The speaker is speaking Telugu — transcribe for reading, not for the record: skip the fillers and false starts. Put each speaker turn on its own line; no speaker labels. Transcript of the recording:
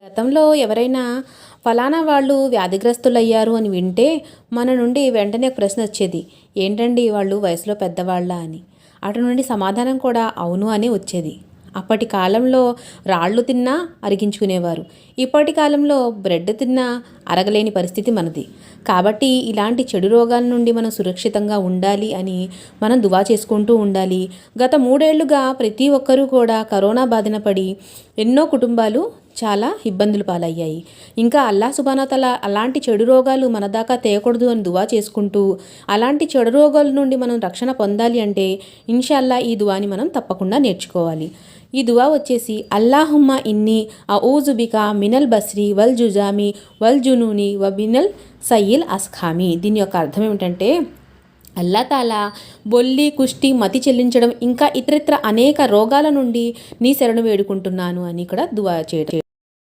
గతంలో ఎవరైనా ఫలానా వాళ్ళు వ్యాధిగ్రస్తులయ్యారు అని వింటే మన నుండి వెంటనే ఒక ప్రశ్న వచ్చేది. ఏంటండి వాళ్ళు వయసులో పెద్దవాళ్ళా అని. అటు నుండి సమాధానం కూడా అవును అని వచ్చేది. అప్పటి కాలంలో రాళ్ళు తిన్నా అరిగించుకునేవారు. ఇప్పటి కాలంలో బ్రెడ్ తిన్నా అరగలేని పరిస్థితి మనది. కాబట్టి ఇలాంటి చెడు రోగాల నుండి మనం సురక్షితంగా ఉండాలి అని మనం దువా చేసుకుంటూ ఉండాలి. గత 3 ఏళ్లుగా ప్రతి ఒక్కరూ కూడా కరోనా బారిన పడి ఎన్నో కుటుంబాలు చాలా ఇబ్బందులు పాలయ్యాయి. ఇంకా అల్లా సుబ్హానహు తఆలా అలాంటి చెడు రోగాలు మన దాకా తేయకూడదు అని దువా చేసుకుంటూ, అలాంటి చెడు రోగాల నుండి మనం రక్షణ పొందాలి అంటే ఇన్షాల్లా ఈ దువాని మనం తప్పకుండా నేర్చుకోవాలి. ఈ దువా వచ్చేసి అల్లాహుమ్మా ఇన్ని అఊజు బికా మినల్ బస్రి వల్ జుజామి వల్ జునూని వ మినల్ సయ్యిల్ అస్ఖామి. దీని యొక్క అర్థం ఏమిటంటే, అల్లా తాలా బొల్లి, కుష్టి, మతి చెల్లించడం ఇంకా ఇతరిత్ర అనేక రోగాల నుండి నీ శరణు వేడుకుంటున్నాను అని కూడా దువా చేయడం.